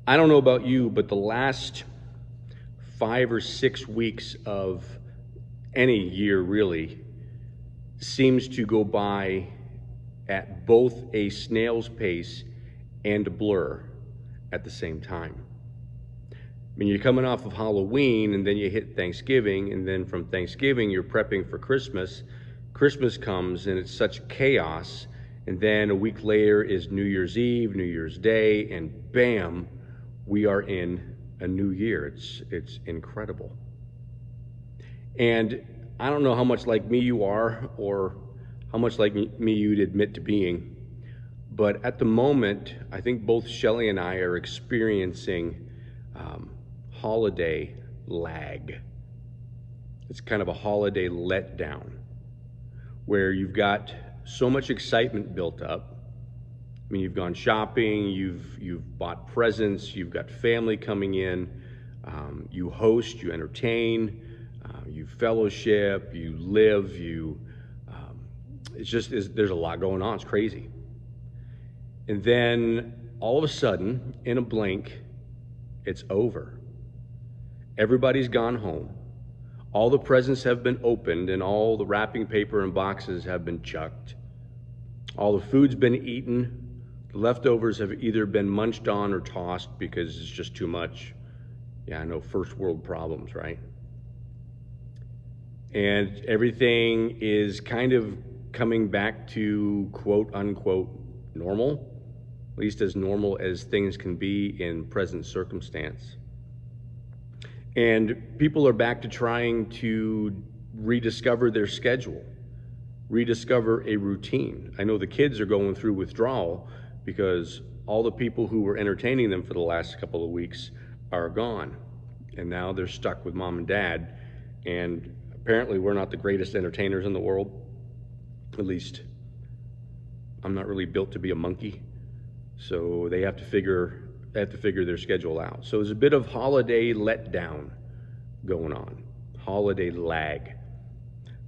I don't know about you, but the last 5 or 6 weeks of any year really seems to go by at both a snail's pace and a blur at the same time. I mean, you're coming off of Halloween and then you hit Thanksgiving, and then from Thanksgiving you're prepping for Christmas. Christmas comes and it's such chaos, and then a week later is New Year's Eve, New Year's Day, and bam, we are in a new year. It's incredible. And I don't know how much like me you are, or how much like me you'd admit to being, but at the moment, I think both Shelly and I are experiencing holiday lag. It's kind of a holiday letdown, where you've got so much excitement built up. I mean, you've gone shopping, you've bought presents, you've got family coming in, you host, you entertain, you fellowship, you live, there's a lot going on. It's crazy. And then all of a sudden, in a blink, it's over. Everybody's gone home. All the presents have been opened and all the wrapping paper and boxes have been chucked. All the food's been eaten. The leftovers have either been munched on or tossed because it's just too much. Yeah, I know, first world problems, right? And everything is kind of coming back to quote unquote normal, at least as normal as things can be in present circumstance. And people are back to trying to rediscover their schedule, rediscover a routine. I know the kids are going through withdrawal because all the people who were entertaining them for the last couple of weeks are gone. And now they're stuck with mom and dad. And apparently we're not the greatest entertainers in the world. At least I'm not really built to be a monkey. So they have to figure their schedule out. So there's a bit of holiday letdown going on, holiday lag.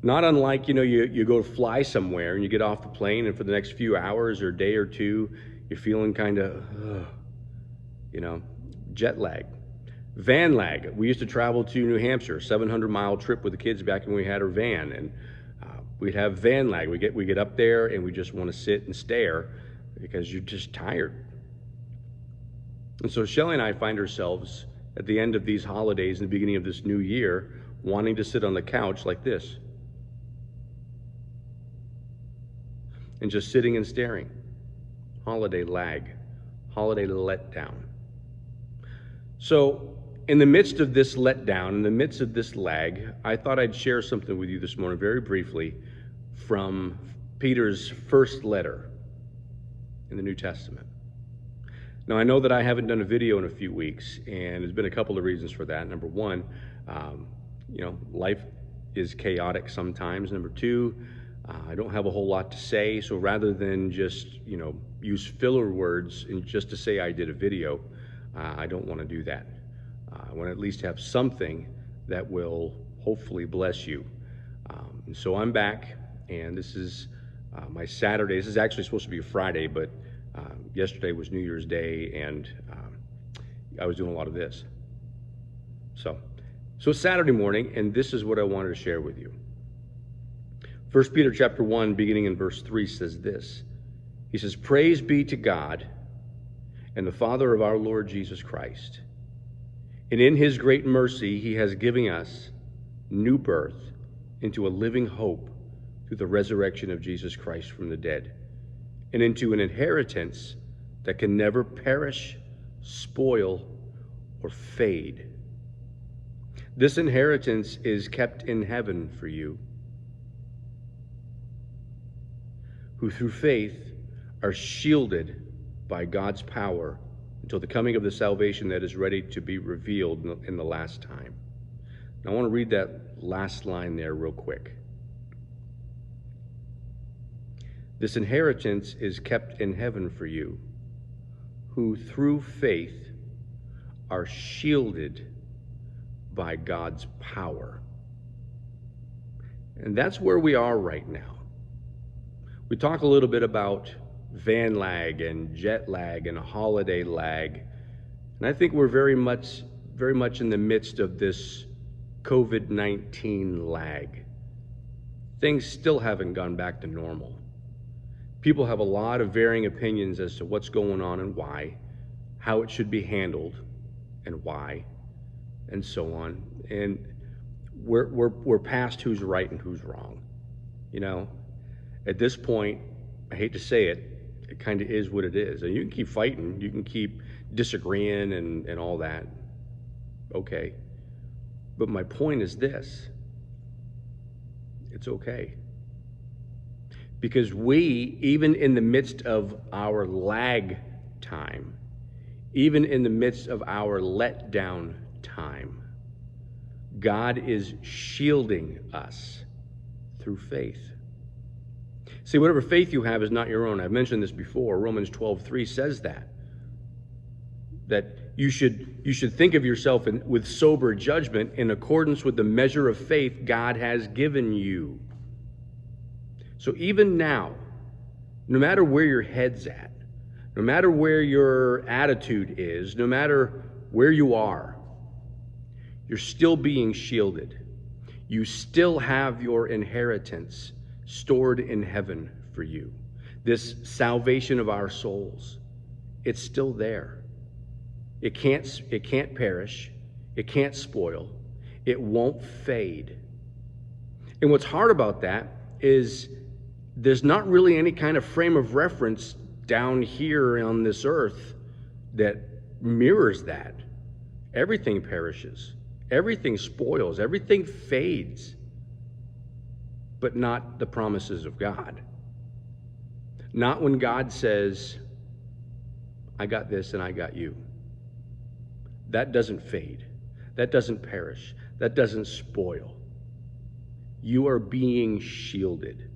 Not unlike, you go to fly somewhere and you get off the plane, and for the next few hours or day or two, you're feeling kind of, jet lag. Van lag. We used to travel to New Hampshire, 700-mile trip with the kids back when we had our van, and we'd have van lag. We get up there and we just want to sit and stare because you're just tired. And so Shelly and I find ourselves at the end of these holidays and the beginning of this new year wanting to sit on the couch like this and just sitting and staring. Holiday lag, holiday letdown. So in the midst of this letdown, in the midst of this lag, I thought I'd share something with you this morning very briefly from Peter's first letter in the New Testament. Now, I know that I haven't done a video in a few weeks, and there's been a couple of reasons for that. Number one, life is chaotic sometimes. Number two, I don't have a whole lot to say, so rather than just, use filler words and just to say I did a video, I don't want to do that. I want to at least have something that will hopefully bless you. And so I'm back, and this is my Saturday. This is actually supposed to be a Friday, but yesterday was New Year's Day, and I was doing a lot of this. So it's Saturday morning, and this is what I wanted to share with you. 1 Peter chapter 1, beginning in verse 3, says this. He says, "Praise be to God and the Father of our Lord Jesus Christ. And in his great mercy, he has given us new birth into a living hope through the resurrection of Jesus Christ from the dead, and into an inheritance that can never perish, spoil, or fade. This inheritance is kept in heaven for you, who through faith are shielded by God's power until the coming of the salvation that is ready to be revealed in the last time." Now, I want to read that last line there real quick. This inheritance is kept in heaven for you, who through faith are shielded by God's power. And that's where we are right now. We talk a little bit about van lag and jet lag and holiday lag. And I think we're very much in the midst of this COVID-19 lag. Things still haven't gone back to normal. People have a lot of varying opinions as to what's going on and why, how it should be handled and why, and so on. And we're past who's right and who's wrong. You know, at this point, I hate to say it, it kind of is what it is. And you can keep fighting, you can keep disagreeing and all that. Okay. But my point is this: it's okay. Because we, even in the midst of our lag time, even in the midst of our letdown time, God is shielding us through faith. See, whatever faith you have is not your own. I've mentioned this before. Romans 12:3 says that you should think of yourself with sober judgment in accordance with the measure of faith God has given you. So even now, no matter where your head's at, no matter where your attitude is, no matter where you are, you're still being shielded. You still have your inheritance stored in heaven for you. This salvation of our souls, it's still there. It can't perish. It can't spoil. It won't fade. And what's hard about that is there's not really any kind of frame of reference down here on this earth that mirrors that. Everything perishes. Everything spoils. Everything fades. But not the promises of God. Not when God says, I got this and I got you. That doesn't fade. That doesn't perish. That doesn't spoil. You are being shielded.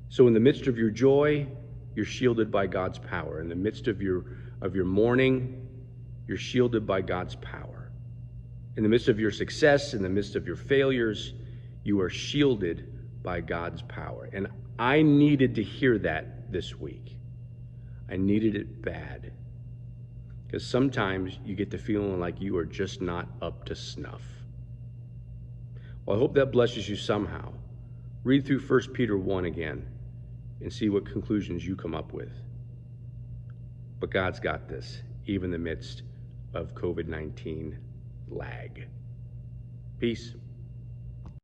So in the midst of your joy, you're shielded by God's power. In the midst of your mourning, you're shielded by God's power. In the midst of your success, in the midst of your failures, you are shielded by God's power. And I needed to hear that this week. I needed it bad. Because sometimes you get the feeling like you are just not up to snuff. Well, I hope that blesses you somehow. Read through 1 Peter 1 again and see what conclusions you come up with. But God's got this, even in the midst of COVID-19 lag. Peace.